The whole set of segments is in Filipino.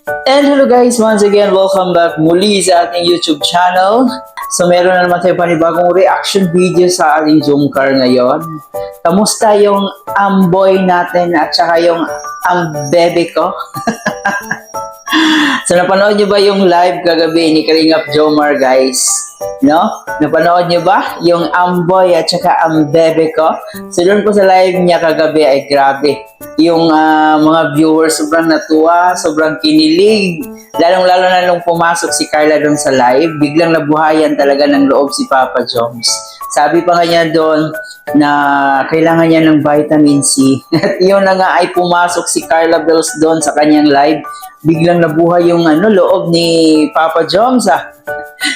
And hello guys, once again, welcome back muli sa ating YouTube channel. So meron na naman tayo panibagong reaction video sa ating Zoom car ngayon. Kamusta yung amboy natin at saka yung bebe ko? So napanood nyo ba yung live kagabi ni Kalingap Jomar guys? No? Napanood nyo ba yung amboy at saka bebe ko? So doon po sa live niya kagabi ay grabe. Yung mga viewers sobrang natuwa, sobrang kinilig. Lalong-lalo na nung pumasok si Carla doon sa live, biglang nabuhayan talaga ng loob si Papa Joms. Sabi pa nga niya doon na kailangan niya ng vitamin C. At yun na nga ay pumasok si Carla Bells doon sa kanyang live. Biglang nabuhay yung loob ni Papa Joms.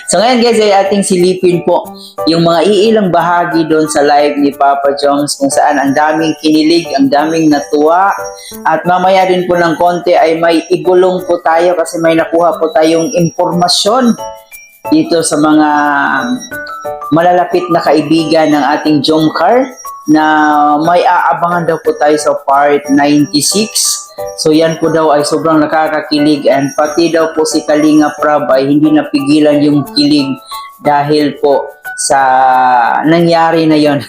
So ngayon guys ay ating silipin po yung mga iilang bahagi doon sa live ni Papa Joms kung saan ang daming kinilig, ang daming natuwa. At mamaya din po ng konti ay may igulong po tayo kasi may nakuha po tayong impormasyon dito sa mga malalapit na kaibigan ng ating Jomcar na may aabangan daw po tayo sa part 96. So yan po daw ay sobrang nakakakilig and pati daw po si Kalinga Prab ay hindi napigilan yung kilig dahil po sa nangyari na yon.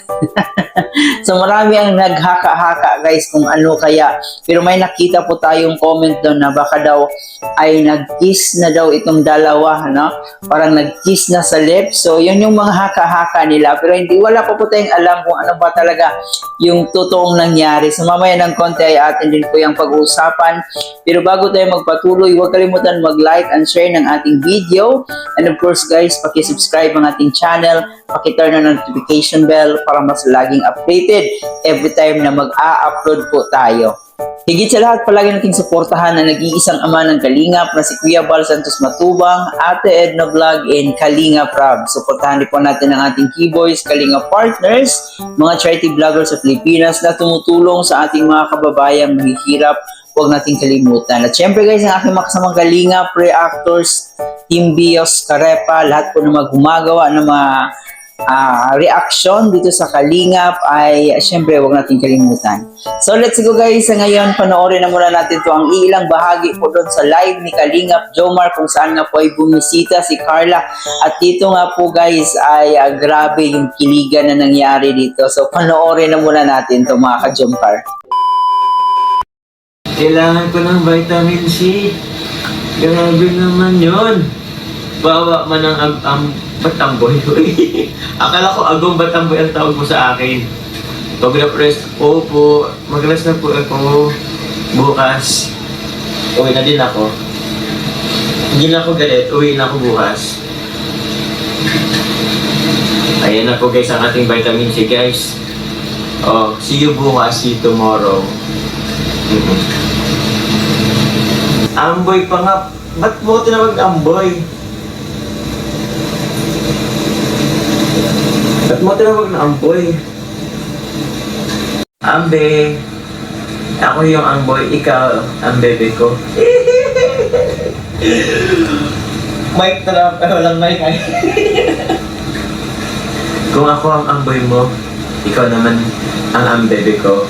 So marami ang naghaka-haka guys kung ano kaya. Pero may nakita po tayong comment doon na baka daw ay nag-kiss na daw itong dalawa, no? Parang nag-kiss na sa lips. So yun yung mga haka-haka nila. Pero hindi, wala pa po tayong alam kung ano ba talaga yung totoong nangyari. So mamaya ng konti ay atin din po yung pag-uusapan. Pero bago tayo magpatuloy, huwag kalimutan mag-like and share ng ating video. And of course guys, paki-subscribe ang ating channel, paki-turn on notification bell para mas laging updated every time na mag-a-upload po tayo. Higit sa lahat, palagi nating suportahan na nag-iisang ama ng Kalingap na si Kuya Bal Santos Matubang, Ate Edna Vlog, and Kalinga Prab. Suportahan din po natin ang ating Keyboys, Kalinga Partners, mga charity vloggers sa Pilipinas na tumutulong sa ating mga kababayang mahihirap. Huwag nating kalimutan. At syempre guys, ang aking makasamang Kalingap, Reactors, Team Bios, Karepa, lahat po na gumagawa ng mga reaction dito sa Kalingap ay syempre huwag natin kalimutan. So let's go guys, sa ngayon panoorin na muna natin to ang ilang bahagi po doon sa live ni Kalingap Jomar kung saan nga po ay bumisita si Carla. At dito nga po guys ay grabe yung kiligan na nangyari dito. So panoorin na muna natin to mga ka-Jomcar. Kailangan ko ng vitamin C. Grabe naman yun. Bawa man ang batamboy. Akala ko agong batamboy ang tawag mo sa akin. Pag na-press, po, mag-rest na po ako. Bukas, uwi na din ako. Hindi na ako galit, uwi na ako bukas. Ayan na po guys ang ating vitamin C guys. Oh, see you bukas, see you tomorrow. Amboy pa nga. Ba't mo tinawag amboy? Ba't mo tinawag na amboy? Ambe. Ako yung amboy, ikaw ang bebe ko. Mic trap, walang mic ay. Kung ako ang amboy mo, ikaw naman ang ambebe ko.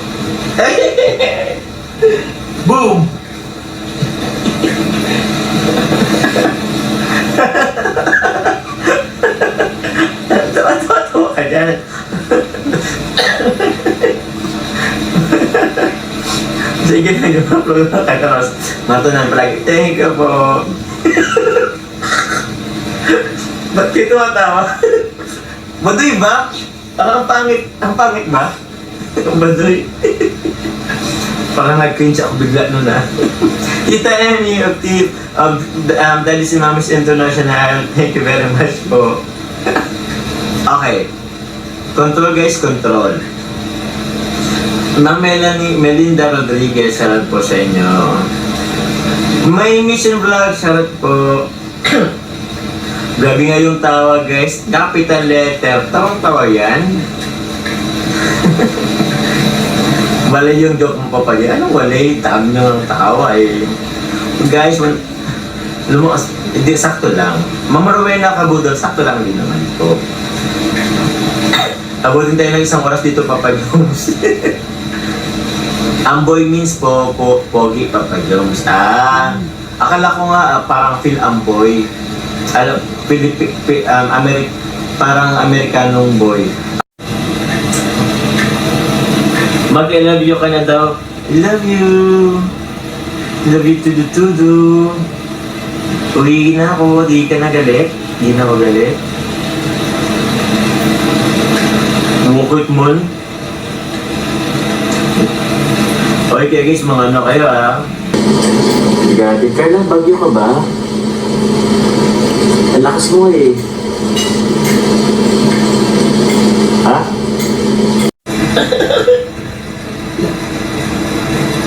Boom! Tawa-tawa ka dyan. Sige na yung upload na kataros. Matunan palagi. Thank you po. Ba't kayo tumatawa? Baduy ba? Parang ang pangit. Ang pangit ba? Ang baduy. Parang nag-cringe ako bigla nun Tita Emmy of Dali si Mamis International. Thank you very much po. Okay. Control guys, control. Ma'am Melinda Rodriguez, shoutout po sa inyo. May mission vlog, shoutout po. Grabe nga yung tawa guys. Capital letter. Tawang-tawa yan. Walay yung joke mo pa pala. Anong walay? Taam nyo ng tawa eh. Guys, lumukas. Hindi, sakto lang. Mama Rowena Kabudol, sakto lang din naman po. Abutin tayo ng isang oras dito, Papa Jones. Amboy means pogi, Papa Jones. Akala ko nga parang Phil Amboy. Alam, parang Amerikanong boy. Mag-I love you ka na daw. I love you. I love you tudu. Uwi na ako, di ka na galit. Di na ako galit. Mukot mo. Okay guys, mga ano kayo Grabe, Carla, bagyo ka ba? Ang lakas mo eh. Ha?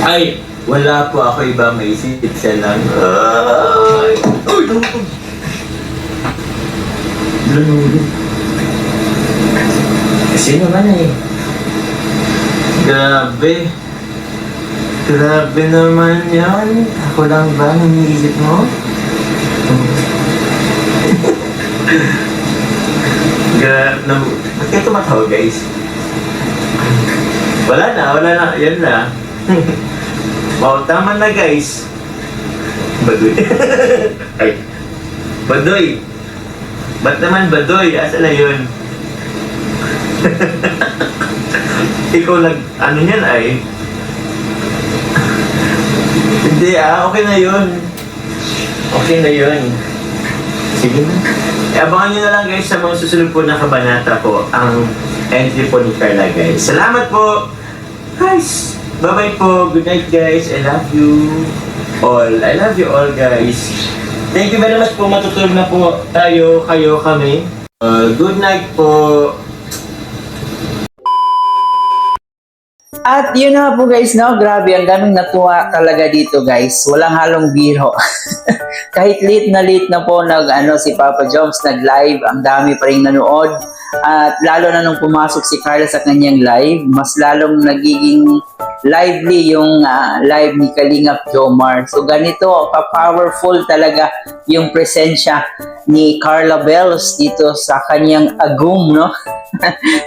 Ay, wala po ako iba, may isip siya lang. Ay! Uy! Kasi naman eh. Grabe. Grabe naman yan. Ako lang ba naniisip mo? Ba't kayo tumatawa guys? Wala na. Yan na. Wow, tama na guys. Baduy. Ay. Baduy. Ba't naman Baduy? Asa na yun? Ikaw ano yan ay? Hindi okay na yun. Okay na yun. Sige na. Abangan nyo na lang guys sa mga susunod po na kabanata po ang entry po ni Carla guys. Salamat po! Guys! Bye-bye po. Good night guys. I love you all. I love you all guys. Thank you very much po. Matutulog na po tayo, kayo, kami. Good night po. At yun na po guys, no? Grabe, ang daming natuwa talaga dito guys. Walang halong biro. Kahit late na po si Papa Joms nag-live, ang dami pa rin nanood. At lalo na nung pumasok si Carla sa kanyang live, mas lalong nagiging lively yung live ni Kalingap Jomar. So ganito, ka-powerful talaga yung presensya ni Carla Bells dito sa kanyang agum, no?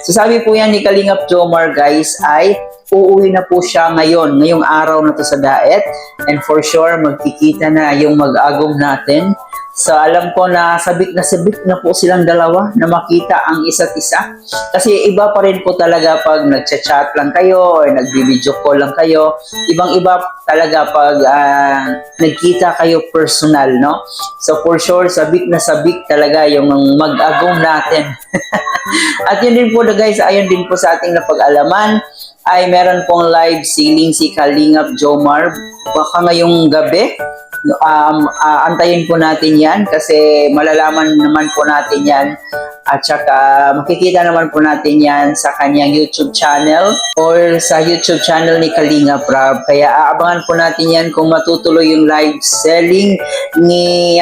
So sabi po yan ni Kalingap Jomar guys ay uuwi na po siya ngayong araw na to sa Daet, and for sure magkikita na yung mag-agum natin. So alam ko na sabik na po silang dalawa na makita ang isa't isa. Kasi iba pa rin po talaga pag nagchat-chat lang kayo or nagbi-video call lang kayo. Ibang-iba talaga pag nagkita kayo personal, no? So for sure, sabik talaga yung mag-agum natin. At yun din po guys, ayun din po sa ating napag-alaman ay meron pong live siling si Kalingap Jomar baka ngayong gabi. Antayin po natin yan kasi malalaman naman po natin yan at saka makikita naman po natin yan sa kanyang YouTube channel or sa YouTube channel ni Kalinga Prab. Kaya aabangan po natin yan kung matutuloy yung live selling ni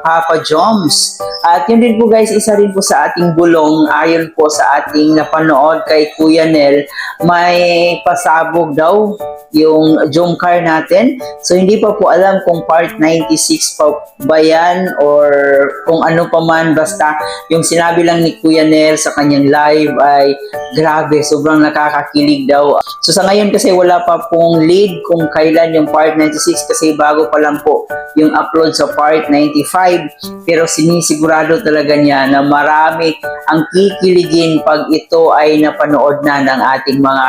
Papa Joms. At yun din po guys, isa rin po sa ating bulong ayon po sa ating napanood kay Kuya Nel, may pasabog daw yung Jomcar natin. So hindi pa po alam kung part 96 pa ba yan or kung ano pa man, basta yung sinabi lang ni Kuya Nel sa kanyang live ay grabe, sobrang nakakakilig daw. So sa ngayon kasi wala pa pong lead kung kailan yung part 96 kasi bago pa lang po yung upload sa part 95, pero sinisigurado talaga niya na marami ang kikiligin pag ito ay napanood na ng ating mga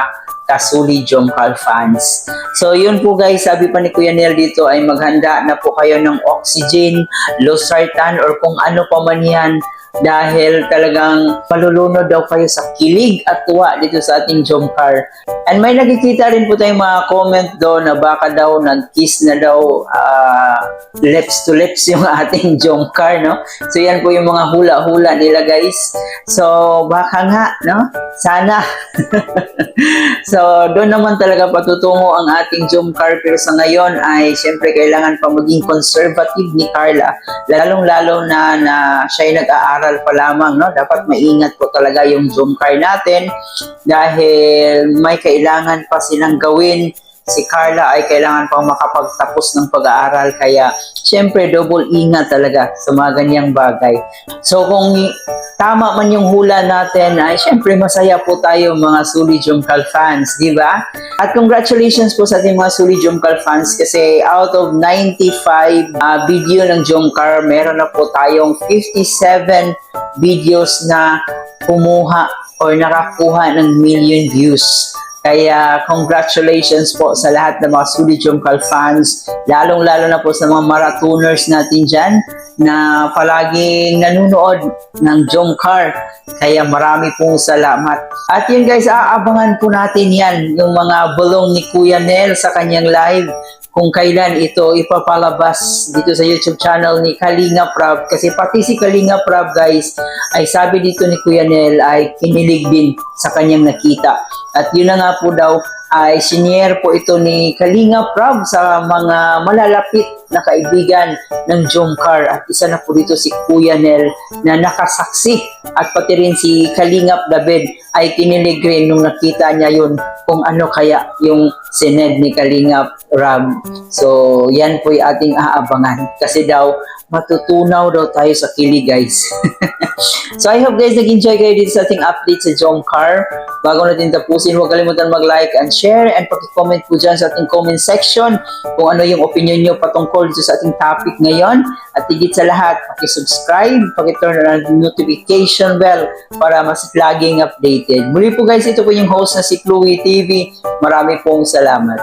kasuli Jomcar fans. So yun po guys, sabi pa ni Kuya Nel dito ay maghanda na po kayo ng oxygen, losartan or kung ano pa man yan dahil talagang malulunod daw kayo sa kilig at tuwa dito sa ating Jomcar. And may nakikita rin po tayong mga comment doon na baka daw nag-kiss na daw lips to lips yung ating Jomcar, no? So yan po yung mga hula-hula nila guys. So baka nga, no? Sana. So doon naman talaga patutungo ang ating Jomcar, pero sa ngayon ay syempre kailangan pa maging conservative ni Carla, lalong-lalo na siya ay nag-aaral pa lamang, no? Dapat maingat po talaga yung Jomcar natin dahil may kailangan pa silang gawin si Carla ay kailangan pang makapagtapos ng pag-aaral. Kaya, syempre, double ingat talaga sa mga ganyang bagay. So, kung tama man yung hula natin, ay syempre masaya po tayo mga Suli Jumkal fans, di ba? At congratulations po sa ating mga Suli Jumkal fans kasi out of 95 video ng Jumkar, meron na po tayong 57 videos na kumuha or nakakuha ng million views. Kaya congratulations po sa lahat ng mga Suli Jumkal fans, lalong-lalo na po sa mga marathoners natin dyan na palaging nanonood ng Jumkar. Kaya marami pong salamat. At yun guys, aabangan po natin yan, yung mga bulong ni Kuya Nel sa kanyang live, kung kailan ito ipapalabas dito sa YouTube channel ni Kalinga Prab. Kasi pati si Kalinga Prab guys, ay sabi dito ni Kuya Nel ay kinilig din sa kanyang nakita. At yun na nga po daw, ay sinier po ito ni Kalinga Prab sa mga malalapit na kaibigan ng Jumkar. At isa na po dito si Kuya Nel na nakasaksi. At pati rin si Kalingap David ay kinilig rin nung nakita niya yun kung ano kaya yung sined ni Kalingap Prab. So, yan po yung ating aabangan. Kasi daw, matutunaw daw tayo sa kilig guys. So I hope guys nag-enjoy kayo dito sa ating update sa Jumkar. Bago natin tapusin, huwag kalimutan mag-like and share and paki-comment po dyan sa ating comment section kung ano yung opinion nyo patungkol dito sa ating topic ngayon. At higit sa lahat, paki-subscribe, paki-turn on notification bell para mas laging updated. Muli po guys, ito po yung host na si Chloe TV. Marami pong salamat.